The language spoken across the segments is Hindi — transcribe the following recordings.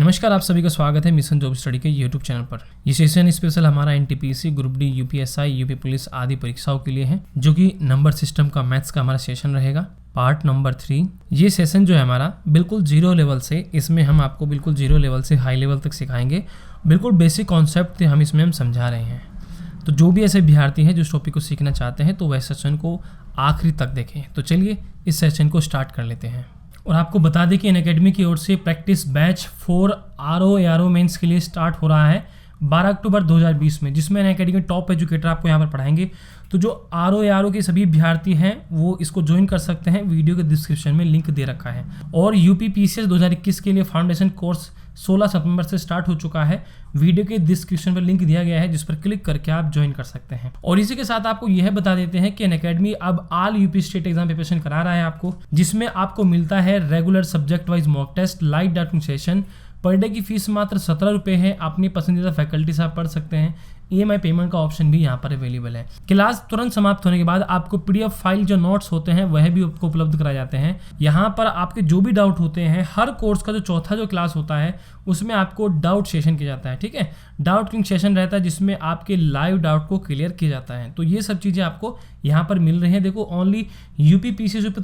नमस्कार, आप सभी का स्वागत है मिशन जॉब स्टडी के यूट्यूब चैनल पर। ये सेशन स्पेशल हमारा NTPC, group D, UPSI, UP police आदि परीक्षाओं के लिए है, जो कि नंबर सिस्टम का मैथ्स का हमारा सेशन रहेगा, पार्ट नंबर 3। ये सेशन जो है हमारा बिल्कुल जीरो लेवल से, इसमें हम आपको बिल्कुल जीरो लेवल से हाई लेवल तक सिखाएंगे। बिल्कुल बेसिक कॉन्सेप्ट हम इसमें हम समझा रहे हैं। तो जो भी ऐसे विद्यार्थी हैं जो इस टॉपिक को सीखना चाहते हैं तो वह सेशन को आखिरी तक देखें। तो चलिए इस सेशन को स्टार्ट कर लेते हैं। और आपको बता दें कि अनअकैडमी की ओर से प्रैक्टिस बैच 4 आरओ मेंस के लिए स्टार्ट हो रहा है 12 अक्टूबर 2020 में, जिसमें अनअकैडमी के टॉप एजुकेटर आपको यहाँ पर पढ़ाएंगे। तो जो आरओ के सभी विद्यार्थी हैं वो इसको ज्वाइन कर सकते हैं, वीडियो के डिस्क्रिप्शन में लिंक दे रखा है। और यूपी पीसीएस 2021 के लिए फाउंडेशन कोर्स 16 सितंबर से स्टार्ट हो चुका है, वीडियो के डिस्क्रिप्शन पर लिंक दिया गया है, जिस पर क्लिक करके आप ज्वाइन कर सकते हैं। और इसी के साथ आपको यह बता देते हैं कि अनअकैडमी अब all UP state exam preparation करा रहा है आपको, जिसमें आपको मिलता है regular subject wise mock test, live doubting session. Per day की फीस मात्र 17 रुपये है। अपनी पसंदीदा फैकल्टी से आप पढ़ सकते हैं। EMI पेमेंट का ऑप्शन भी यहाँ पर अवेलेबल है। क्लास तुरंत समाप्त होने के बाद आपको PDF फाइल जो नोट्स होते हैं वह भी आपको उपलब्ध कराए जाते हैं। यहाँ पर आपके जो भी डाउट होते हैं, हर कोर्स का जो चौथा जो क्लास होता है उसमें आपको डाउट सेशन किया जाता है, ठीक है। डाउट क्लिंग सेशन रहता है जिसमें आपके लाइव डाउट को क्लियर किया जाता है। तो ये सब चीज़ें आपको यहाँ पर मिल रही हैं। देखो, ओनली यूपी पीसीएस यूपी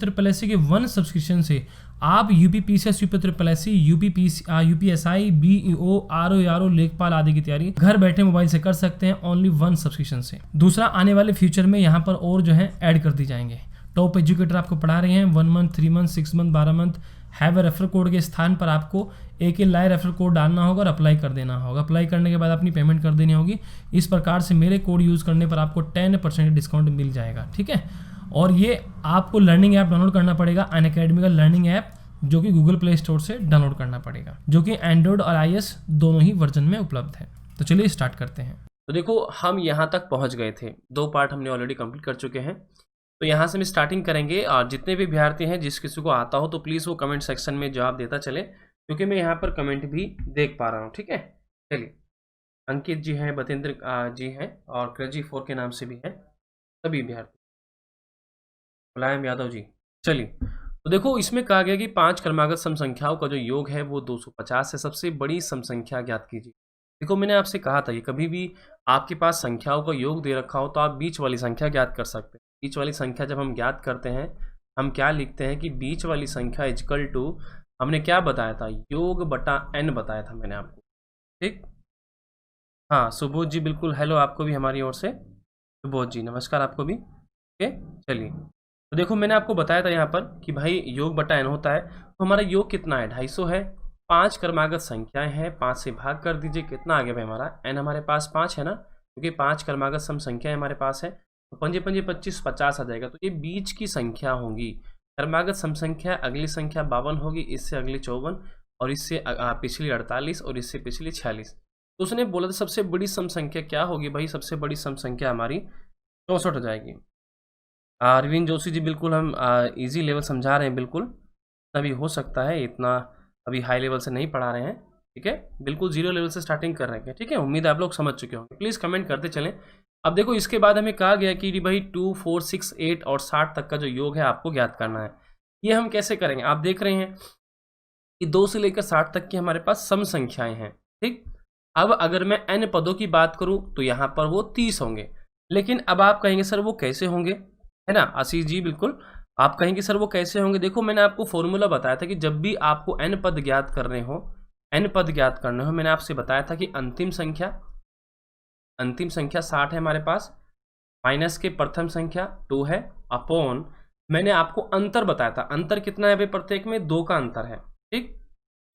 के 1 सब्सक्रिप्शन से आप UP PCS UPSI, BEO, RO, लेखपाल आदि की तैयारी घर बैठे मोबाइल से कर सकते हैं, ओनली 1 सब्सक्रिप्शन से। दूसरा, आने वाले फ्यूचर में यहाँ पर और जो है ऐड कर दी जाएंगे। टॉप एजुकेटर आपको पढ़ा रहे हैं 1 month, 3 month, 6 month, 12 month. Have a refer code के स्थान पर आपको एक लाइव रेफर कोड डालना होगा और अप्लाई कर देना होगा। अप्लाई करने के बाद अपनी पेमेंट कर देनी होगी। इस प्रकार से मेरे कोड यूज़ करने पर आपको 10% डिस्काउंट मिल जाएगा, ठीक है। और ये आपको लर्निंग ऐप डाउनलोड करना पड़ेगा, अनअकैडमी का लर्निंग ऐप, जो कि गूगल प्ले स्टोर से डाउनलोड करना पड़ेगा, जो कि एंड्रॉयड और iOS दोनों ही वर्जन में उपलब्ध है। तो चलिए स्टार्ट करते हैं। तो देखो, हम यहाँ तक पहुँच गए थे, 2 पार्ट हमने ऑलरेडी कंप्लीट कर चुके हैं। तो यहाँ से हम स्टार्टिंग करेंगे। और जितने भी विद्यार्थी हैं, जिस किसी को आता हो तो प्लीज़ वो कमेंट सेक्शन में जवाब देता चले, क्योंकि मैं यहाँ पर कमेंट भी देख पा रहा हूँ, ठीक है। चलिए, अंकित जी हैं, बतेंद्र जी हैं और क्रजी 4 के नाम से भी हैं सभी विद्यार्थी, मुलायम यादव जी। चलिए, तो देखो, इसमें कहा गया कि 5 क्रमागत सम संख्याओं का जो योग है वो 250 है। सबसे बड़ी सम संख्या ज्ञात कीजिए। देखो, मैंने आपसे कहा था कि कभी भी आपके पास संख्याओं का योग दे रखा हो तो आप बीच वाली संख्या ज्ञात कर सकते हैं। बीच वाली संख्या जब हम ज्ञात करते हैं, हम क्या लिखते हैं कि बीच वाली संख्या इक्वल टू, हमने क्या बताया था, योग बटा n बताया था मैंने आपको, ठीक। हाँ, सुबोध जी, बिल्कुल हेलो आपको भी हमारी ओर से। सुबोध जी नमस्कार आपको भी, ओके। चलिए, तो देखो, मैंने आपको बताया था यहाँ पर कि भाई योग बटा n होता है। तो हमारा योग कितना है, 250 है। 5 क्रमागत संख्याएं हैं, 5 से भाग कर दीजिए, कितना आ गया भाई हमारा n, हमारे पास 5 है ना, क्योंकि 5 क्रमागत सम संख्याएं हमारे पास है। तो 5 5 25 50 आ जाएगा। तो ये बीच की संख्या होंगी। क्रमागत सम संख्या, अगली संख्या 52 होगी, इससे अगली 54, और इससे पिछली 48, और इससे पिछली 46। तो उसने बोला था सबसे बड़ी सम संख्या क्या होगी भाई, सबसे बड़ी सम संख्या हमारी 64 हो जाएगी। अरविंद जोशी जी, बिल्कुल हम इजी लेवल समझा रहे हैं, बिल्कुल तभी हो सकता है, इतना अभी हाई लेवल से नहीं पढ़ा रहे हैं, ठीक है। बिल्कुल जीरो लेवल से स्टार्टिंग कर रहे हैं, ठीक है। उम्मीद है आप लोग समझ चुके होंगे। प्लीज़ कमेंट करते चलें। अब देखो, इसके बाद हमें कहा गया कि भाई 2, 4, 6, 8 और 60 तक का जो योग है आपको ज्ञात करना है। ये हम कैसे करेंगे, आप देख रहे हैं कि 2 से लेकर 60 तक की हमारे पास सम संख्याएं हैं, ठीक। अब अगर मैं n पदों की बात करूं तो यहाँ पर वो 30 होंगे। लेकिन अब आप कहेंगे सर वो कैसे होंगे, है ना आशीष जी, बिल्कुल आप कहेंगे सर वो कैसे होंगे। देखो, मैंने आपको फॉर्मूला बताया था कि जब भी आपको n पद ज्ञात करने हो, मैंने आपसे बताया था कि अंतिम संख्या 60 है हमारे पास, माइनस के प्रथम संख्या 2 है, अपॉन मैंने आपको अंतर बताया था। अंतर कितना है भाई, प्रत्येक में 2 का अंतर है, ठीक।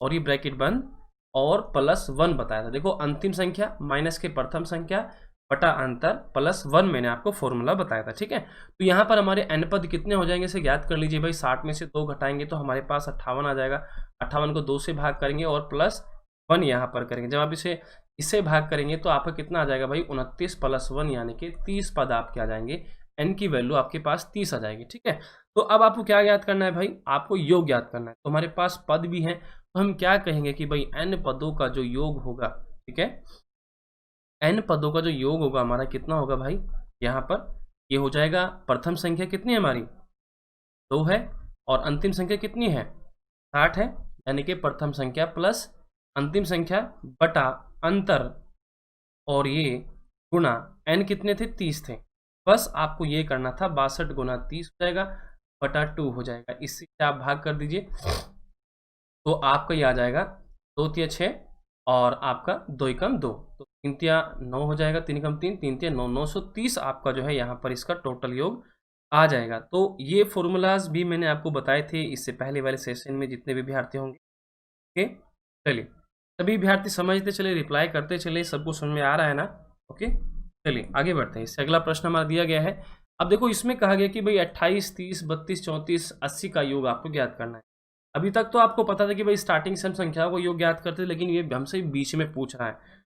और ये ब्रैकेट बंद, और +1 बताया था। देखो, अंतिम संख्या माइनस के प्रथम संख्या बटा अंतर +1 मैंने आपको फॉर्मूला बताया था, ठीक है। तो यहाँ पर हमारे n पद कितने हो जाएंगे इसे ज्ञात कर लीजिए भाई। 60 में से 2 घटाएंगे तो हमारे पास 58 आ जाएगा। 58 को 2 से भाग करेंगे और +1 यहाँ पर करेंगे। जब आप इससे भाग करेंगे तो आपका कितना आ जाएगा भाई, 29 + 1 यानी कि 30 पद आपके आ जाएंगे। n की वैल्यू आपके पास 30 आ जाएगी, ठीक है। तो अब आपको क्या ज्ञात करना है भाई, आपको योग ज्ञात करना है। तो हमारे पास पद भी हैं, तो हम क्या कहेंगे कि भाई n पदों का जो योग होगा, ठीक है, n पदों का जो योग होगा हमारा कितना होगा भाई, यहाँ पर ये हो जाएगा। प्रथम संख्या कितनी है हमारी, 2 है, और अंतिम संख्या कितनी है, 60 है, यानी कि प्रथम संख्या प्लस अंतिम संख्या बटा अंतर और ये गुना n कितने थे 30 थे। बस आपको ये करना था 62 गुना 30 हो जाएगा बटा 2 हो जाएगा। इससे आप भाग कर दीजिए तो आपका ये आ जाएगा 2 तिया 6 और आपका 2 एकम 2 तो 3 तिया 9 हो जाएगा 3 एकम 3 3 तिया 9 930 आपका जो है यहाँ पर इसका टोटल योग आ जाएगा। तो ये फॉर्मूलाज भी मैंने आपको बताए थे इससे पहले वाले सेशन में जितने भी विद्यार्थी होंगे। ओके चलिए सभी विद्यार्थी समझते चले रिप्लाई करते चले सबको समझ में आ रहा है ना। ओके चलिए आगे बढ़ते हैं। इससे अगला प्रश्न हमारा दिया गया है। अब देखो इसमें कहा गया कि भाई 28 30 32 34 80 का योग आपको ज्ञात करना है। अभी तक तो आपको पता था कि भाई स्टार्टिंग से हम संख्याओं को योग ज्ञात करते थे लेकिन ये हमसे बीच में पूछ रहा है।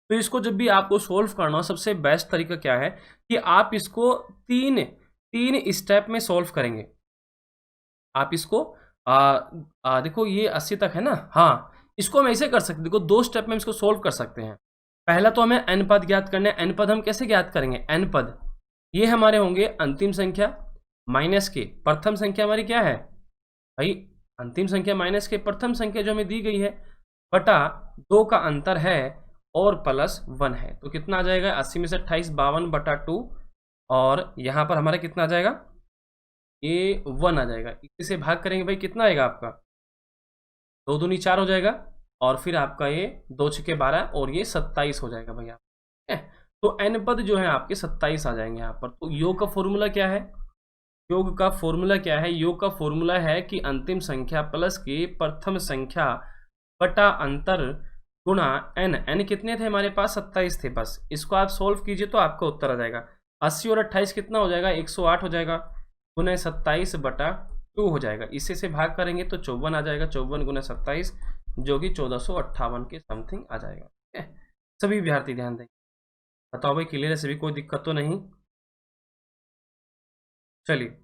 तो इसको जब भी आपको सोल्व करना हो सबसे बेस्ट तरीका क्या है कि आप इसको तीन स्टेप में सोल्व करेंगे। आप इसको देखो ये 80 तक है ना। हाँ इसको हम ऐसे कर सकते हैं। देखो 2 स्टेप में इसको सोल्व कर सकते हैं। पहला तो हमें n पद ज्ञात करने हैं। n पद हम कैसे ज्ञात करेंगे। n पद ये हमारे होंगे अंतिम संख्या माइनस के प्रथम संख्या हमारी क्या है भाई अंतिम संख्या माइनस के प्रथम संख्या जो हमें दी गई है बटा 2 का अंतर है और प्लस 1 है। तो कितना आ जाएगा 80 में से 28 52 बटा 2 और यहाँ पर हमारा कितना आ जाएगा ये 1 आ जाएगा। इसी से भाग करेंगे भाई कितना आएगा आपका 2 दूनी 4 हो जाएगा और फिर आपका ये 2 छके 12 और ये 27 हो जाएगा भैया। तो n पद जो है आपके 27 आ जाएंगे यहाँ पर। तो योग का फॉर्मूला क्या है। योग का फॉर्मूला क्या है। योग का फॉर्मूला है कि अंतिम संख्या प्लस की प्रथम संख्या बटा अंतर गुणा n कितने थे हमारे पास 27 थे। बस इसको आप सोल्व कीजिए तो आपका उत्तर आ जाएगा 80 और 28 कितना हो जाएगा 108 हो जाएगा गुना 27 बटा 2 हो जाएगा। इससे से भाग करेंगे तो 54 आ जाएगा 54 गुना 27 जो कि 1458 के समथिंग आ जाएगा। सभी विद्यार्थी ध्यान देंगे। बताओ भाई क्लियर है सभी कोई दिक्कत तो नहीं। चलिए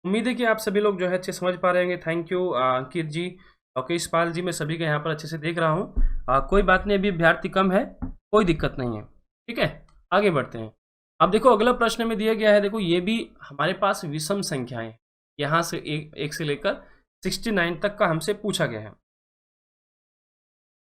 उम्मीद है कि आप सभी लोग जो है अच्छे समझ पा रहे होंगे। थैंक यू अंकित जी और केशपाल जी मैं सभी के यहाँ पर अच्छे से देख रहा हूँ। कोई बात नहीं अभी विद्यार्थी कम है कोई दिक्कत नहीं है। ठीक है आगे बढ़ते हैं। अब देखो अगला प्रश्न में दिया गया है। देखो ये भी हमारे पास विषम संख्याएं यहाँ से एक से लेकर 69 तक का हमसे पूछा गया है।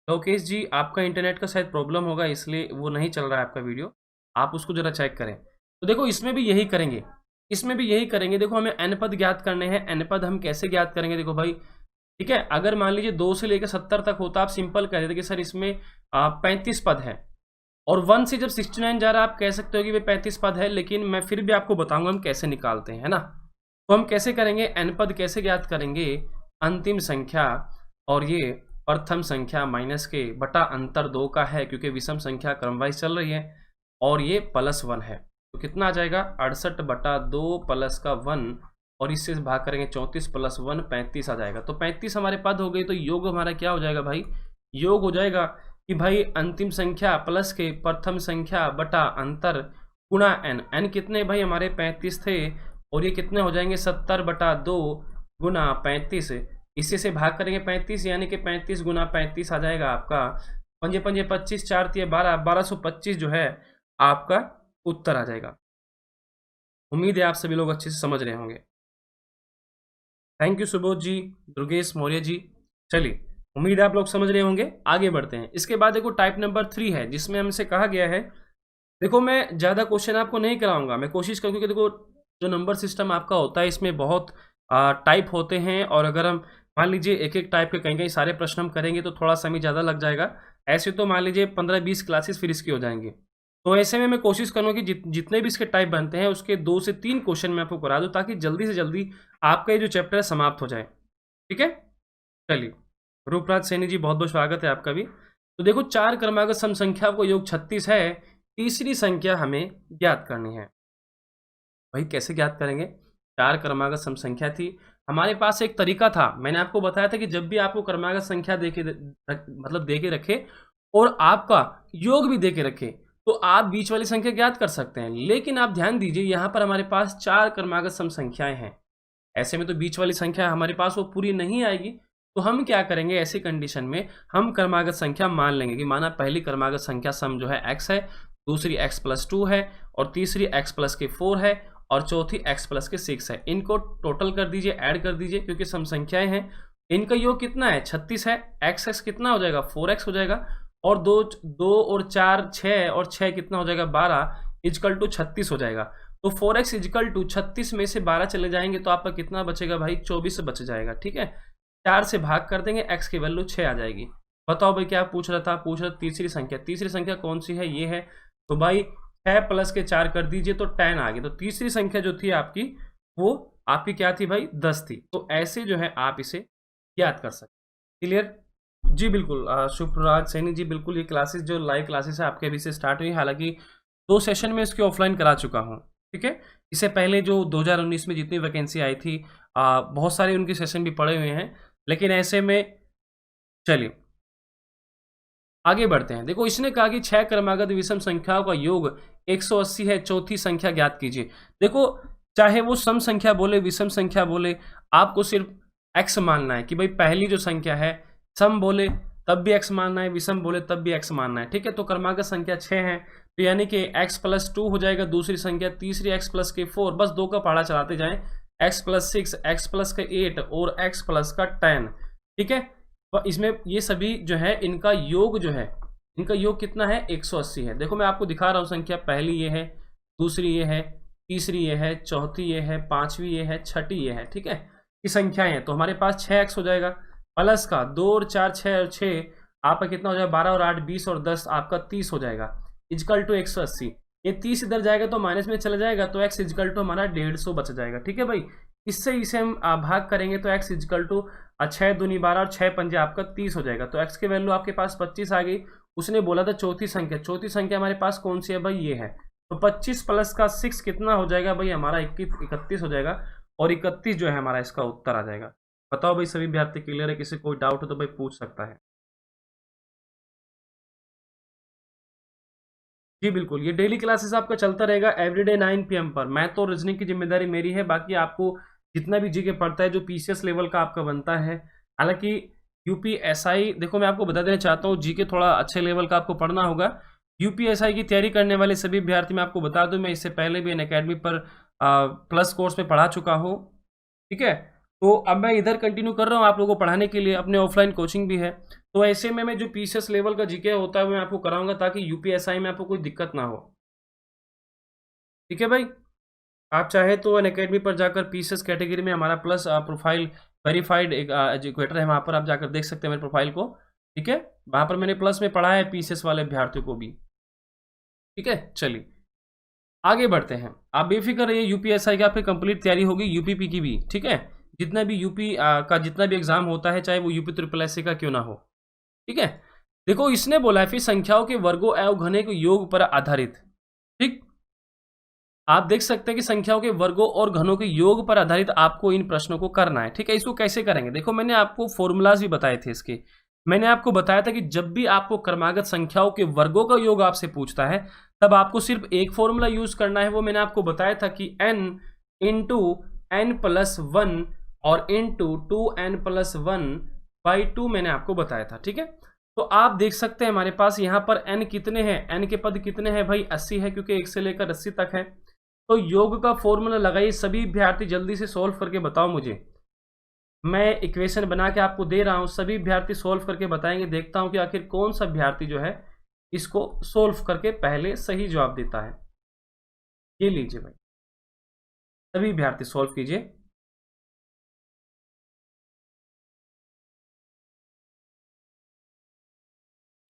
लोकेश जी आपका इंटरनेट का शायद प्रॉब्लम होगा इसलिए वो नहीं चल रहा है आपका वीडियो। आप उसको जरा चेक करें। तो देखो इसमें भी यही करेंगे देखो हमें n पद ज्ञात करने हैं। n पद हम कैसे ज्ञात करेंगे देखो भाई ठीक है। अगर मान लीजिए 2 से लेकर 70 तक होता आप सिंपल कह देते कि सर इसमें 35 पद है और 1 से जब 69 जा रहा है आप कह सकते हो कि भाई 35 पद है। लेकिन मैं फिर भी आपको बताऊंगा हम कैसे निकालते हैं है ना। तो हम कैसे करेंगे n पद कैसे ज्ञात करेंगे अंतिम संख्या और ये प्रथम संख्या माइनस के बटा अंतर 2 का है क्योंकि विषम संख्या क्रमवाइज चल रही है और ये प्लस 1 है। तो कितना आ जाएगा 68 बटा 2 प्लस का 1 और इससे भाग करेंगे 34 प्लस 1 35 आ जाएगा। तो 35 हमारे पद हो गई। तो योग हमारा क्या हो जाएगा भाई योग हो जाएगा कि भाई अंतिम संख्या प्लस के प्रथम संख्या बटा अंतर गुणा n कितने भाई हमारे 35 थे और ये कितने हो जाएंगे 70 बटा 2 गुना 35। इसी से भाग करेंगे 35 यानी कि 35 गुना 35 आ जाएगा आपका 5 5 25 4 3 12 1225 जो है आपका उत्तर आ जाएगा। उम्मीद है आप सभी लोग अच्छे से समझ रहे होंगे। थैंक यू सुबोध जी दुर्गेश मौर्य जी। चलिए उम्मीद है आप लोग समझ रहे होंगे। आगे बढ़ते हैं। इसके बाद देखो टाइप नंबर 3 है जिसमें हमसे कहा गया है। देखो मैं ज़्यादा क्वेश्चन आपको नहीं कराऊंगा। मैं कोशिश करूँगी कि देखो जो नंबर सिस्टम आपका होता है इसमें बहुत टाइप होते हैं और अगर हम मान लीजिए एक एक टाइप के कहीं सारे प्रश्न हम करेंगे तो थोड़ा समय ज़्यादा लग जाएगा। ऐसे तो मान लीजिए 15-20 क्लासेस फिर इसकी हो जाएंगी। तो ऐसे में मैं कोशिश करूँगा कि जितने भी इसके टाइप बनते हैं उसके 2 से 3 क्वेश्चन मैं आपको करा दूँ ताकि जल्दी से जल्दी आपका ये जो चैप्टर है समाप्त हो जाए। ठीक है चलिए रूपराज सैनी जी बहुत बहुत स्वागत है आपका भी। तो देखो 4 क्रमागत सम संख्या को योग 36 है। तीसरी संख्या हमें ज्ञात करनी है। भाई कैसे ज्ञात करेंगे 4 क्रमागत सम संख्या थी हमारे पास। एक तरीका था मैंने आपको बताया था कि जब भी आपको क्रमागत संख्या दे के रखे और आपका योग भी दे के रखे तो आप बीच वाली संख्या ज्ञात कर सकते हैं। लेकिन आप ध्यान दीजिए यहाँ पर हमारे पास 4 क्रमागत सम संख्याएं हैं। ऐसे में तो बीच वाली संख्या हमारे पास वो पूरी नहीं आएगी। तो हम क्या करेंगे ऐसी कंडीशन में हम क्रमागत संख्या मान लेंगे कि माना पहली क्रमागत संख्या सम जो है x है, दूसरी x + 2 है और तीसरी x + 4 है और चौथी x + 6 है। इनको टोटल कर दीजिए ऐड कर दीजिए क्योंकि सम संख्याएं हैं। इनका योग कितना है 36 है, एक्स एक्स कितना हो जाएगा 4x हो जाएगा, और दो दो और 4 6, और 6 कितना हो जाएगा 12 इजकल टू 36 हो जाएगा। तो 4x इजकल टू 36 में से 12 चले जाएंगे तो आपका कितना बचेगा भाई 24 बच जाएगा। ठीक है, 4 से भाग कर देंगे, x की वैल्यू 6 आ जाएगी। बताओ भाई क्या पूछ रहा था, पूछ रहा तीसरी संख्या, तीसरी संख्या कौन सी है, ये है। तो भाई 6 प्लस के 4 कर दीजिए तो 10 आ गई। तो तीसरी संख्या जो थी आपकी वो आपकी क्या थी भाई 10 थी। तो ऐसे जो है आप इसे याद कर सकते। क्लियर जी बिल्कुल। शुभराज सैनी जी बिल्कुल, ये क्लासेस जो लाइव क्लासेस है आपके अभी से स्टार्ट हुई, हालांकि 2 सेशन में इसके ऑफलाइन करा चुका हूँ। ठीक है, इससे पहले जो 2019 में जितनी वैकेंसी आई थी बहुत सारे उनके सेशन भी पड़े हुए हैं, लेकिन ऐसे में चलिए आगे बढ़ते हैं। देखो इसने कहा कि 6 क्रमागत विषम संख्याओं का योग 180 है, चौथी संख्या ज्ञात कीजिए। देखो चाहे वो सम संख्या बोले विषम संख्या बोले, आपको सिर्फ x मानना है कि भाई पहली जो संख्या है सम बोले तब भी x मानना है, विषम बोले तब भी x मानना है। ठीक है, तो क्रमागत संख्या 6 है, तो यानी कि x + 2 हो जाएगा दूसरी संख्या, तीसरी x + के 4, बस 2 का पहाड़ा चलाते जाएं, x + 6, x + के 8 और x + का 10। ठीक है, तो इसमें ये सभी जो है इनका योग जो है, इनका योग कितना है 180 है। देखो मैं आपको दिखा रहा हूँ संख्या, पहली ये है, दूसरी ये है, तीसरी ये है, चौथी ये है, पांचवी ये है, छठी ये है। ठीक है, ये संख्याएं हैं, तो हमारे पास 6x हो जाएगा, प्लस का 2 और 4 6 और 6 आपका कितना हो जाएगा 12 और 8 20 और 10 आपका 30 हो जाएगा, इजकल टू 180। ये 30 इधर जाएगा तो माइनस में चला जाएगा, तो x इजकल टू हमारा 150 बच जाएगा। ठीक है भाई, इससे इसे हम भाग करेंगे तो x इजकल टू 6 दूनी 12 और 6 पंजे आपका 30 हो जाएगा। तो x की वैल्यू आपके पास 25 आ गई। उसने बोला था चौथी संख्या, चौथी संख्या हमारे पास कौन सी है भाई, ये है। तो 25 प्लस का 6 कितना हो जाएगा भाई हमारा 31 हो जाएगा, और 31 जो है हमारा इसका उत्तर आ जाएगा। बताओ भाई सभी विद्यार्थी क्लियर है, किसी कोई डाउट हो तो भाई पूछ सकता है। जी बिल्कुल, ये डेली क्लासेस आपका चलता रहेगा एवरीडे 9 PM पर। मैं तो रीजनिंग की जिम्मेदारी मेरी है, बाकी आपको जितना भी जीके पढ़ता है जो पीसीएस लेवल का आपका बनता है, हालांकि यूपीएसआई, देखो मैं आपको बता देना चाहता हूँ जीके थोड़ा अच्छे लेवल का आपको पढ़ना होगा। यूपीएसआई की तैयारी करने वाले सभी अभ्यर्थी, मैं आपको बता दूं मैं इससे पहले भी अनअकैडमी पर प्लस कोर्स में पढ़ा चुका हूँ। ठीक है, तो अब मैं इधर कंटिन्यू कर रहा हूँ आप लोगों को पढ़ाने के लिए, अपने ऑफलाइन कोचिंग भी है। तो ऐसे में मैं जो पीसीएस लेवल का जीके होता है वो मैं आपको कराऊंगा ताकि यूपीएसआई में आपको कोई दिक्कत ना हो। ठीक है भाई, आप चाहे तो अनअकैडमी पर जाकर पीसीएस कैटेगरी में हमारा प्लस प्रोफाइल वेरीफाइड एक एजुकेटर है, वहाँ पर आप जाकर देख सकते हैं मेरे प्रोफाइल को। ठीक है, वहाँ पर मैंने प्लस में पढ़ा है पीसीएस वाले अभ्यर्थियों को भी। ठीक है, चलिए आगे बढ़ते हैं। आप बेफिक्र रहिए, यूपीएसआई की आपकी कंप्लीट तैयारी होगी, यूपीपी की भी। ठीक है, जितना भी यूपी का जितना भी एग्जाम होता है चाहे वो यूपी SSSC का क्यों ना हो। ठीक है, देखो इसने बोला है फिर संख्याओं के वर्गों एवं घने के योग पर आधारित। ठीक, आप देख सकते हैं कि संख्याओं के वर्गों और घनों के योग पर आधारित आपको इन प्रश्नों को करना है। ठीक है, इसको कैसे करेंगे, देखो मैंने आपको फॉर्मूलाज भी बताए थे इसके। मैंने आपको बताया था कि जब भी आपको क्रमागत संख्याओं के वर्गों का योग आपसे पूछता है तब आपको सिर्फ एक फॉर्मूला यूज करना है। वो मैंने आपको बताया था कि n इंटू n+1 और इंटू 2n+1/2 मैंने आपको बताया था। ठीक है, तो आप देख सकते हैं हमारे पास यहाँ पर n कितने हैं, n के पद कितने हैं भाई 80 है, क्योंकि 1 से लेकर 80 तक है। तो योग का फॉर्मूला लगाइए, सभी विद्यार्थी जल्दी से सॉल्व करके बताओ मुझे। मैं इक्वेशन बना के आपको दे रहा हूं, सभी विद्यार्थी सॉल्व करके बताएंगे। देखता हूं कि आखिर कौन सा विद्यार्थी जो है इसको सॉल्व करके पहले सही जवाब देता है। ये लीजिए भाई, सभी विद्यार्थी सॉल्व कीजिए।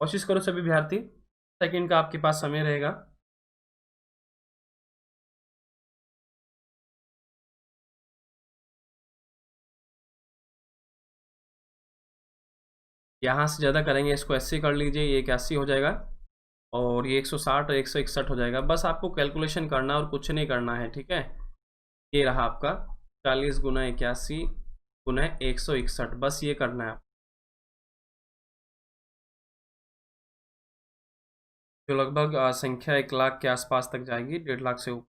कोशिश करो सभी विद्यार्थी, सेकंड का आपके पास समय रहेगा। यहाँ से ज़्यादा करेंगे, इसको 80 कर लीजिए, ये 81 हो जाएगा, और ये 160 और 161 हो जाएगा। बस आपको कैलकुलेशन करना और कुछ नहीं करना है। ठीक है, ये रहा आपका 40 × 81 × 161, बस ये करना है। जो लगभग संख्या 1 लाख के आसपास तक जाएगी, 1.5 लाख से ऊपर।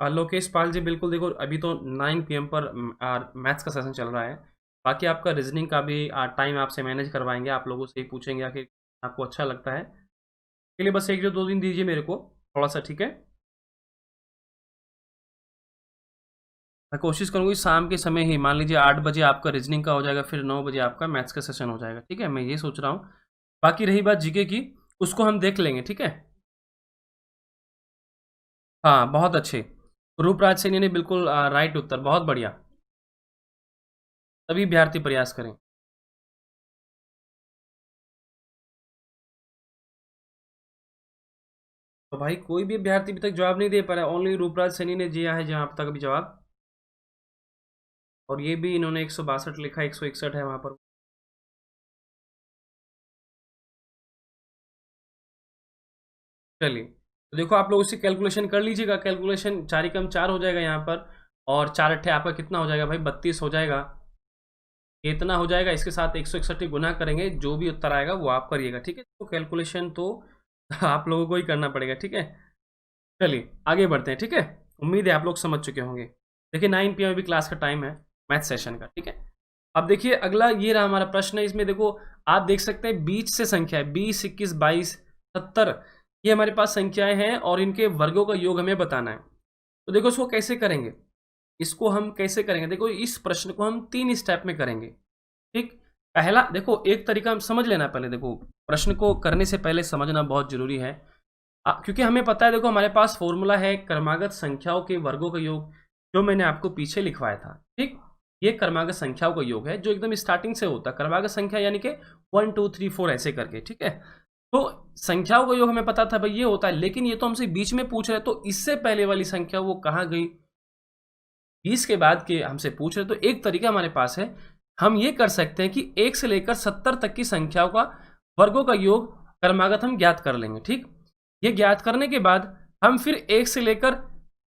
लोकेश पाल जी बिल्कुल, देखो अभी तो 9 PM पर मैथ्स का सेशन चल रहा है, बाकी आपका रीजनिंग का भी टाइम आपसे मैनेज करवाएंगे, आप लोगों से ही पूछेंगे आखिर आपको अच्छा लगता है। के लिए बस 1 या 2 दिन दीजिए मेरे को थोड़ा सा। ठीक है, मैं कोशिश करूँगी शाम के समय ही, मान लीजिए 8 बजे आपका रीजनिंग का हो जाएगा, फिर 9 बजे आपका मैथ्स का सेशन हो जाएगा, ठीक है? मैं ये सोच रहा हूँ। बाकी रही बात जीके की, उसको हम देख लेंगे, ठीक है? हाँ, बहुत अच्छे। रूपराज सैनी ने बिल्कुल राइट उत्तर, बहुत बढ़िया। सभी विद्यार्थी प्रयास करें। तो भाई कोई भी अभ्यर्थी अभी तक जवाब नहीं दे पा रहा है, ओनली रूपराज सैनी ने दिया है जहाँ तक अभी जवाब। और ये भी इन्होंने 162 लिखा, 161 है वहां पर। चलिए, तो देखो आप लोग उससे कैलकुलेशन कर लीजिएगा। कैलकुलेशन 4 एकम 4 हो जाएगा यहाँ पर, और 4 अट्ठे आपका कितना हो जाएगा भाई, 32 हो जाएगा। ये इतना हो जाएगा, इसके साथ 161 गुना करेंगे, जो भी उत्तर आएगा वो आप करिएगा, ठीक है? तो कैलकुलेशन तो आप लोगों को ही करना पड़ेगा, ठीक है? चलिए आगे बढ़ते हैं, ठीक है? उम्मीद है आप लोग समझ चुके होंगे। देखिए 9 PM अभी क्लास का टाइम है मैथ सेशन का, ठीक है? अब देखिए अगला ये रहा हमारा प्रश्न है। इसमें देखो आप देख सकते हैं बीच से संख्या है, 20, 21, 22, 70, ये हमारे पास संख्याएं हैं और इनके वर्गों का योग हमें बताना है। तो देखो इसको कैसे करेंगे, इसको हम कैसे करेंगे? देखो इस प्रश्न को हम 3 स्टेप में करेंगे, ठीक? पहला देखो, एक तरीका हम समझ लेना, पहले देखो प्रश्न को करने से पहले समझना बहुत जरूरी है। क्योंकि हमें पता है, देखो हमारे पास फॉर्मूला है क्रमागत संख्याओं के वर्गों का योग, जो मैंने आपको पीछे लिखवाया था, ठीक? ये क्रमागत संख्याओं का योग है जो एकदम स्टार्टिंग से होता है, क्रमागत संख्या यानी कि 1 2 3 4 ऐसे करके, ठीक है? तो संख्याओं का योग हमें पता था भाई ये होता है, लेकिन ये तो हमसे बीच में पूछ रहे, तो इससे पहले वाली संख्या वो कहाँ गई, 20 के बाद के हमसे पूछ रहे। तो एक तरीका हमारे पास है, हम ये कर सकते हैं कि 1 से लेकर 70 तक की संख्याओं का वर्गों का योग क्रमागत हम ज्ञात कर लेंगे, ठीक? ये ज्ञात करने के बाद हम फिर 1 से लेकर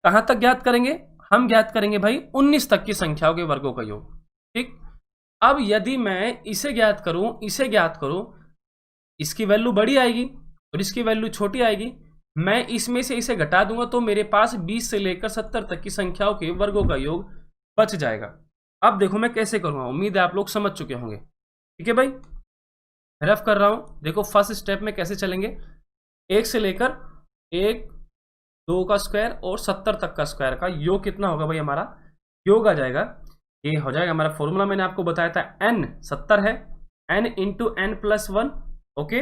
कहां तक ज्ञात करेंगे, हम ज्ञात करेंगे भाई 19 तक की संख्याओं के वर्गों का योग, ठीक? अब यदि मैं इसे ज्ञात करूं, इसे ज्ञात करूं, इसकी वैल्यू बड़ी आएगी और इसकी वैल्यू छोटी आएगी। मैं इसमें से इसे घटा दूंगा तो मेरे पास 20 से लेकर 70 तक की संख्याओं के वर्गों का योग बच जाएगा। अब देखो मैं कैसे करूंगा, उम्मीद है आप लोग समझ चुके होंगे, ठीक है भाई? रफ कर रहा हूं, देखो फर्स्ट स्टेप में कैसे चलेंगे। 1 से लेकर 1 2 का स्क्वायर और 70 तक का स्क्वायर का योग कितना होगा भाई, हमारा योग आ जाएगा, ये हो जाएगा हमारा फॉर्मूला, मैंने आपको बताया था n 70 है, n into n plus 1, okay?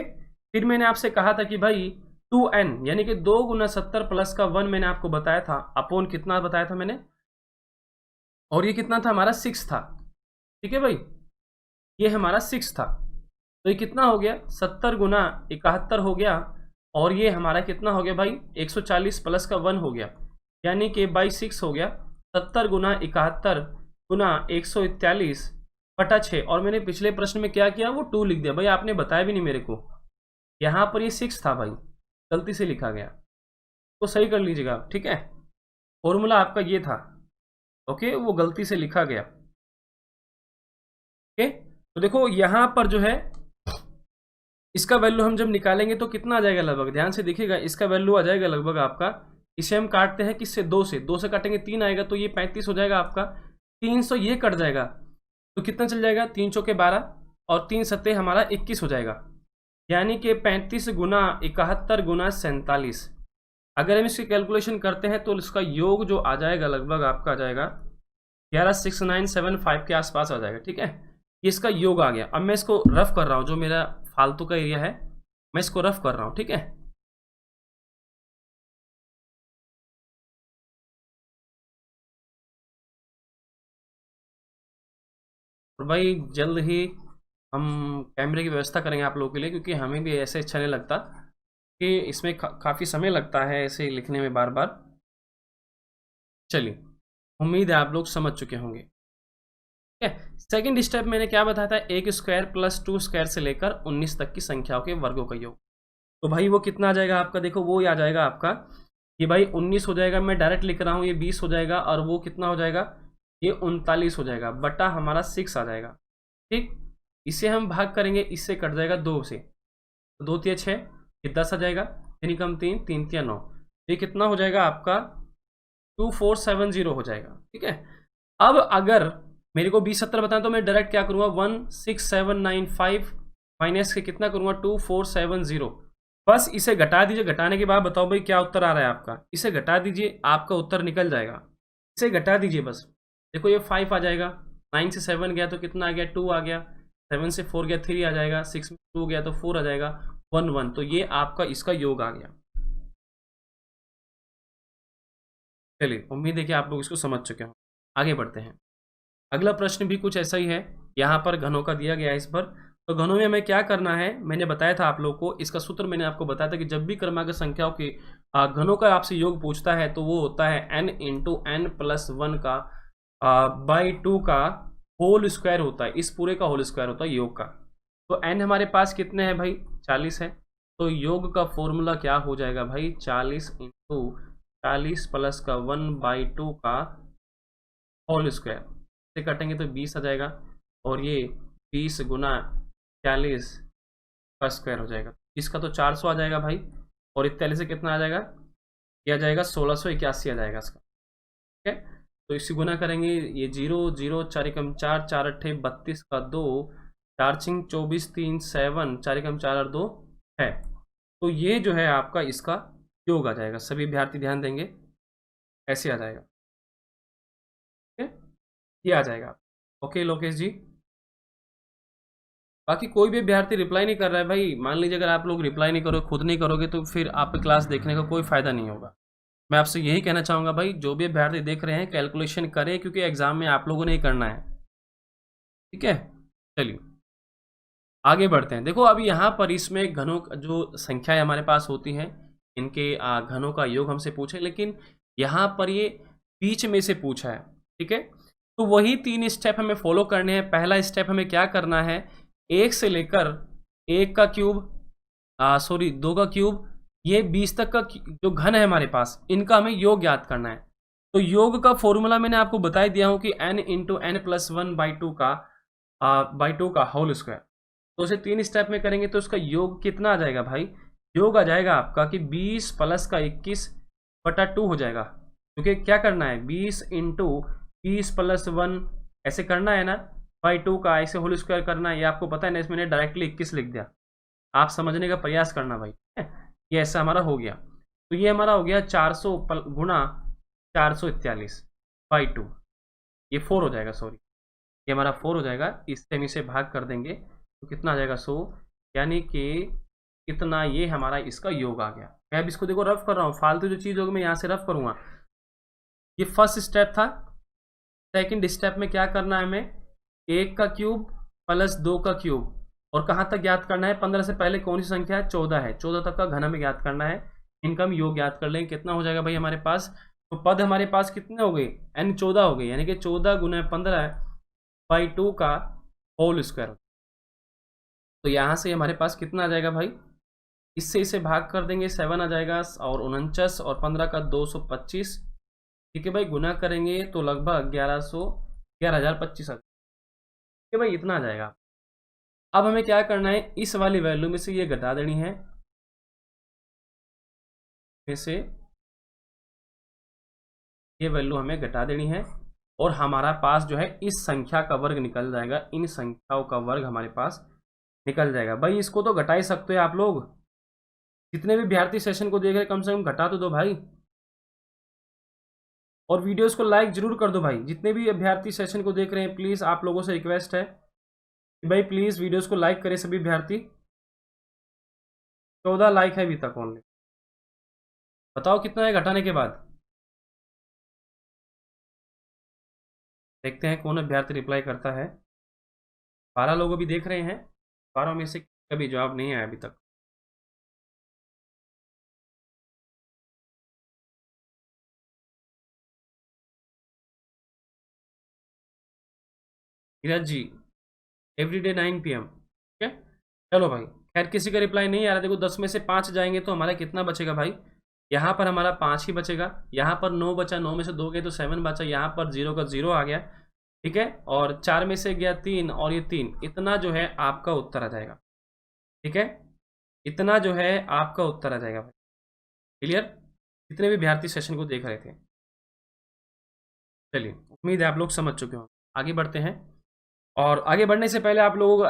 फिर मैंने आपसे कहा था कि भाई 2n यानी कि 2 गुना 70 प्लस का 1 मैंने आपको बताया था, अपोन कितना बताया था मैंने, और ये कितना था हमारा 6 था, ठीक है भाई? ये हमारा 6 था, तो ये कितना हो गया, 70 गुना 71 हो गया, और ये हमारा कितना हो गया भाई, 140 प्लस का 1 हो गया, यानी कि बाई 6 हो गया। 70 गुना 71 गुना 141 बटा 6, और मैंने पिछले प्रश्न में क्या किया, वो 2 लिख दिया भाई, आपने बताया भी नहीं मेरे को। यहाँ पर ये 6 था भाई, गलती से लिखा गया, तो सही कर लीजिएगा, ठीक है? फॉर्मूला आपका ये था, ओके? वो गलती से लिखा गया, ओके? तो देखो यहाँ पर जो है इसका वैल्यू हम जब निकालेंगे तो कितना आ जाएगा लगभग, ध्यान से देखिएगा, इसका वैल्यू आ जाएगा लगभग आपका, इसे हम काटते हैं किससे, 2 से, 2 से काटेंगे 3 आएगा, तो ये 35 हो जाएगा आपका, 300 ये कट जाएगा, तो कितना चल जाएगा, 3 चौके 12 और 3 सत्ते हमारा 21 हो जाएगा, यानी कि 35 गुना 71 गुना 47। अगर हम इसकी कैलकुलेशन करते हैं तो इसका योग जो आ जाएगा लगभग आपका आ जाएगा 116975 के आसपास आ जाएगा, ठीक है? ये इसका योग आ गया। अब मैं इसको रफ कर रहा हूँ, जो मेरा फालतू का एरिया है मैं इसको रफ कर रहा हूँ, ठीक है? और भाई जल्द ही हम कैमरे की व्यवस्था करेंगे आप लोगों के लिए, क्योंकि हमें भी ऐसे अच्छा नहीं लगता कि इसमें काफ़ी समय लगता है ऐसे लिखने में बार बार। चलिए, उम्मीद है आप लोग समझ चुके होंगे, ठीक है? सेकेंड स्टेप मैंने क्या बताया था, 1 स्क्वायर प्लस 2 स्क्वायर से लेकर 19 तक की संख्याओं के वर्गों का योग। तो भाई वो कितना आ जाएगा आपका, देखो वो आ जाएगा आपका, ये भाई 19 हो जाएगा, मैं डायरेक्ट लिख रहा हूँ, ये 20 हो जाएगा, और वो कितना हो जाएगा, ये 39 हो जाएगा, बटा हमारा 6 आ जाएगा, ठीक? इसे हम भाग करेंगे, इससे कट जाएगा 2 से, तो 2 तिया 6, ये 10 आ जाएगा, 3 कम 3, 3 तिया 9, ये कितना हो जाएगा आपका 2470 हो जाएगा, ठीक है? अब अगर मेरे को 20 70 बताएं तो मैं डायरेक्ट क्या करूँगा, 16795 माइनस के कितना करूँगा, 2470, बस इसे घटा दीजिए। घटाने के बाद बताओ भाई क्या उत्तर आ रहा है आपका, इसे घटा दीजिए, आपका उत्तर निकल जाएगा, इसे घटा दीजिए बस, देखो ये 5 आ जाएगा, 9 से 7 गया तो कितना आ गया 2 आ गया, 7 से 4 गया 3 आ जाएगा, 6 में 2 गया तो 4 आ जाएगा, 1 1। तो ये आपका इसका योग आ गया। चलिए उम्मीद है कि आप लोग इसको समझ चुके हो। आगे बढ़ते हैं। अगला प्रश्न भी कुछ ऐसा ही है, यहाँ पर घनों का दिया गया है इस पर। तो घनों में हमें क्या करना है, मैंने बताया था आप लोग को, इसका सूत्र मैंने आपको बताया था कि जब भी क्रमांक संख्याओं के घनों का आपसे योग पूछता है तो वो होता है n इंटू n प्लस 1 का बाई 2 का होल स्क्वायर होता है, इस पूरे का होल स्क्वायर होता है योग का। तो n हमारे पास कितने हैं भाई, 40 है। तो योग का फॉर्मूला क्या हो जाएगा भाई, 40 इंटू 40 प्लस का 1/2 का होल स्क्वायर से काटेंगे तो 20 आ जाएगा, और ये 20 गुना 40 का स्क्वायर हो जाएगा। इसका तो 400 आ जाएगा भाई, और 41 से कितना आ जाएगा, ये आ जाएगा 1681 आ जाएगा इसका। ठीक है, तो इसी गुना करेंगे, ये 0 0 4 एकम 4 4 अट्ठे 32 का 2 4 छिंग 24 3 7 4 एकम 4 और 2 है। तो ये जो है आपका इसका योग आ जाएगा। सभी विद्यार्थी ध्यान देंगे, ऐसे आ जाएगा। ठीक है, ये आ जाएगा। ओके लोकेश जी, बाकी कोई भी विद्यार्थी रिप्लाई नहीं कर रहा है भाई। मान लीजिए अगर आप लोग रिप्लाई नहीं करोगे, खुद नहीं करोगे, तो फिर आपकी क्लास देखने का कोई फायदा नहीं होगा। मैं आपसे यही कहना चाहूँगा भाई, जो भी अभ्यर्थी देख रहे हैं कैलकुलेशन करें, क्योंकि एग्जाम में आप लोगों ने ही करना है। ठीक है, चलिए आगे बढ़ते हैं। देखो अभी यहाँ पर इसमें घनों जो संख्याएं हमारे पास होती हैं, इनके घनों का योग हमसे पूछे, लेकिन यहाँ पर ये बीच में से पूछा है। ठीक है, तो वही 3 स्टेप हमें फॉलो करने हैं। पहला स्टेप हमें क्या करना है, 1 से लेकर 1 का क्यूब 2 का क्यूब, ये 20 तक का जो घन है हमारे पास, इनका हमें योग ज्ञात करना है। तो योग का फॉर्मूला मैंने आपको बता दिया हूं कि n इंटू n प्लस 1/2 का होल स्क्वायर। तो उसे 3 स्टेप में करेंगे तो उसका योग कितना आ जाएगा भाई, योग आ जाएगा आपका कि 20 प्लस का 21/2 हो जाएगा। क्योंकि क्या करना है, 20 इंटू 20 प्लस 1 ऐसे करना है ना, बाई 2 का ऐसे होल स्क्वायर करना है। ये आपको पता है ना, इसमें डायरेक्टली 21 लिख दिया। आप समझने का प्रयास करना भाई। ये ऐसा हमारा हो गया। तो ये हमारा हो गया 400 गुना 441/2, ये 4 हो जाएगा, सॉरी ये हमारा 4 हो जाएगा। इससे हम इसे भाग कर देंगे तो कितना आ जाएगा 100, यानी कि कितना, ये हमारा इसका योग आ गया। मैं अब इसको देखो रफ कर रहा हूँ, फालतू जो चीज़ होगी मैं यहाँ से रफ करूँगा। ये फर्स्ट स्टेप था। सेकंड स्टेप में क्या करना है हमें, 1 का क्यूब प्लस 2 का क्यूब, और कहाँ तक ज्ञात करना है, 15 से पहले कौन सी संख्या है, 14 है, 14 तक का घन हमें ज्ञात करना है। इनका हम योग ज्ञात कर लेंगे, कितना हो जाएगा भाई हमारे पास। तो पद हमारे पास कितने हो गए, n 14 हो गए, यानी कि 14 गुना 15/2 का होल स्क्वायर। तो यहाँ से हमारे पास कितना आ जाएगा भाई, इससे इसे भाग कर देंगे, 7 आ जाएगा, और 49 और 15 का 225। ठीक है भाई, गुना करेंगे तो लगभग 11,025 आ जाएगा। ठीक है भाई, इतना आ जाएगा। अब हमें क्या करना है, इस वाली वैल्यू में से ये घटा देनी है, में से ये वैल्यू हमें घटा देनी है, और हमारा पास जो है इस संख्या का वर्ग निकल जाएगा। इन संख्याओं का वर्ग हमारे पास निकल जाएगा। भाई इसको तो घटा ही सकते हो आप लोग, जितने भी विद्यार्थी सेशन को देख रहे हैं कम से कम घटा तो दो भाई, और वीडियोस को लाइक जरूर कर दो भाई। जितने भी अभ्यर्थी सेशन को देख रहे हैं, प्लीज़ आप लोगों से रिक्वेस्ट है कि भाई प्लीज़ वीडियोस को लाइक करें सभी अभ्यर्थी। 14 लाइक है अभी तक ओनली। बताओ कितना है घटाने के बाद, देखते हैं कौन अभ्यर्थी रिप्लाई करता है। 12 लोग अभी देख रहे हैं, 12 में से कभी जवाब नहीं आया अभी तक। धीरज जी, एवरीडे 9 PM। ठीक है, चलो भाई, खैर किसी का रिप्लाई नहीं आ रहा। देखो 10 में से 5 जाएंगे तो हमारा कितना बचेगा भाई, यहाँ पर हमारा 5 ही बचेगा, यहाँ पर 9 बचा, 9 में से 2 गए तो 7 बचा, यहाँ पर 0 का 0 आ गया। ठीक है, और 4 में से गया 3, और ये 3, इतना जो है आपका उत्तर आ जाएगा। ठीक है, इतना जो है आपका उत्तर आ जाएगा भाई। क्लियर, जितने भी विद्यार्थी सेशन को देख रहे थे। चलिए, उम्मीद है आप लोग समझ चुके हो। आगे बढ़ते हैं, और आगे बढ़ने से पहले आप लोगों को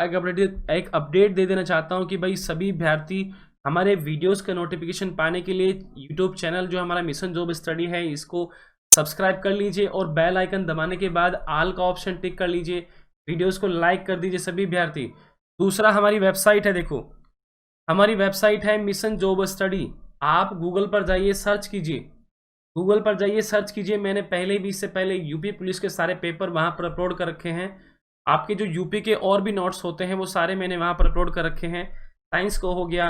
एक अपडेट दे देना चाहता हूं कि भाई सभी विद्यार्थी हमारे वीडियोस का नोटिफिकेशन पाने के लिए यूट्यूब चैनल जो हमारा मिशन जॉब स्टडी है, इसको सब्सक्राइब कर लीजिए और बेल आइकन दबाने के बाद ऑल का ऑप्शन टिक कर लीजिए, वीडियोस को लाइक कर दीजिए सभी विद्यार्थी। दूसरा हमारी वेबसाइट है, देखो हमारी वेबसाइट है मिशन जॉब स्टडी। आप गूगल पर जाइए, सर्च कीजिए, गूगल पर जाइए सर्च कीजिए। मैंने पहले भी, इससे पहले यूपी पुलिस के सारे पेपर वहाँ पर अपलोड कर रखे हैं। आपके जो यूपी के और भी नोट्स होते हैं वो सारे मैंने वहाँ पर अपलोड कर रखे हैं। साइंस को हो गया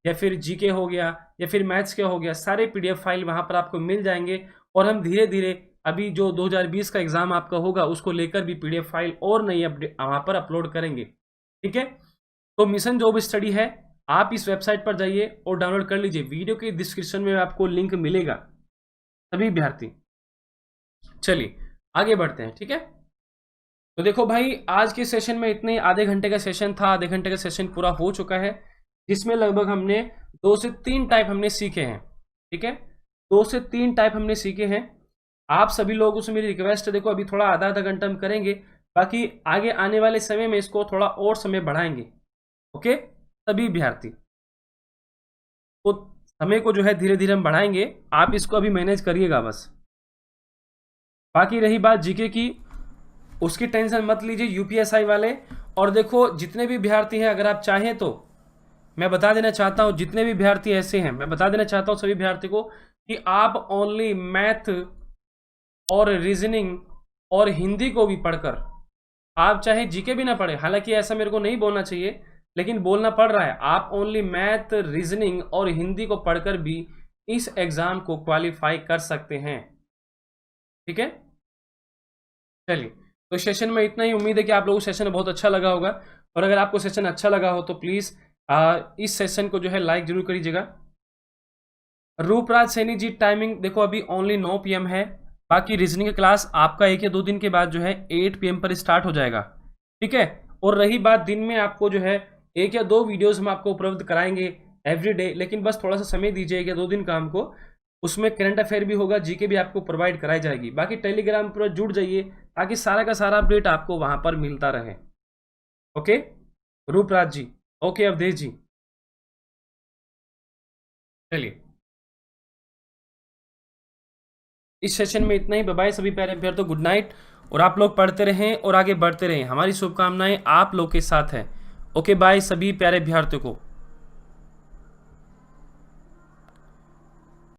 या फिर जीके हो गया या फिर मैथ्स के हो गया, सारे पीडीएफ फाइल वहाँ पर आपको मिल जाएंगे। और हम धीरे धीरे अभी जो 2020 का एग्जाम आपका होगा उसको लेकर भी पीडीएफ फाइल और नई अपडेट वहाँ पर अपलोड करेंगे, ठीक है। तो मिशन जॉब स्टडी है, आप इस वेबसाइट पर जाइए और डाउनलोड कर लीजिए। वीडियो के डिस्क्रिप्शन में आपको लिंक मिलेगा सभी विद्यार्थी। चलिए आगे बढ़ते हैं, ठीक है। तो देखो भाई, आज के सेशन में इतने, आधे घंटे का सेशन था, आधे घंटे का सेशन पूरा हो चुका है, जिसमें लगभग हमने 2 से 3 टाइप हमने सीखे हैं, ठीक है। 2 से 3 टाइप हमने सीखे हैं। आप सभी लोगों से मेरी रिक्वेस्ट है, देखो अभी थोड़ा आधा घंटा हम करेंगे, बाकी आगे आने वाले समय में इसको थोड़ा और समय बढ़ाएंगे, ओके सभी विद्यार्थी। तो समय को जो है धीरे धीरे हम बढ़ाएंगे, आप इसको अभी मैनेज करिएगा बस। बाकी रही बात जीके की, उसकी टेंशन मत लीजिए यूपीएसआई वाले। और देखो जितने भी विद्यार्थी हैं, अगर आप चाहें तो मैं बता देना चाहता हूं, जितने भी विद्यार्थी ऐसे हैं, मैं बता देना चाहता हूं सभी विद्यार्थी को कि आप ओनली मैथ और रीजनिंग और हिंदी को भी पढ़कर, आप चाहे जीके भी ना पढ़े, हालांकि ऐसा मेरे को नहीं बोलना चाहिए लेकिन बोलना पड़ रहा है, आप ओनली मैथ, रीजनिंग और हिंदी को पढ़कर भी इस एग्जाम को क्वालिफाई कर सकते हैं, ठीक है। चलिए, तो सेशन में इतना ही। उम्मीद है कि आप लोगों को सेशन बहुत अच्छा लगा होगा, और अगर आपको सेशन अच्छा लगा हो तो प्लीज़ इस सेशन को जो है लाइक जरूर करिएगा। रूपराज सैनी जी, टाइमिंग देखो अभी ओनली 9 PM है। बाकी रीजनिंग का क्लास आपका 1 या 2 दिन के बाद जो है 8 PM पर स्टार्ट हो जाएगा, ठीक है। और रही बात दिन में, आपको जो है 1 या 2 वीडियोस हम आपको उपलब्ध कराएंगे एवरीडे, लेकिन बस थोड़ा सा समय दीजिए, 1 या 2 दिन का हमको। उसमें करंट अफेयर भी होगा, जीके भी आपको प्रोवाइड कराई जाएगी। बाकी टेलीग्राम पर जुड़ जाइए ताकि सारा का सारा अपडेट आपको वहां पर मिलता रहे, ओके रूपराज जी, ओके अवधेश जी। चलिए, इस सेशन में इतना ही। बाय बाय सभी प्यारे प्यार, तो गुड नाइट। और आप लोग पढ़ते रहें और आगे बढ़ते रहें, हमारी शुभकामनाएं आप लोग के साथ है। ओके बाय सभी प्यारे अभ्यर्थियों को।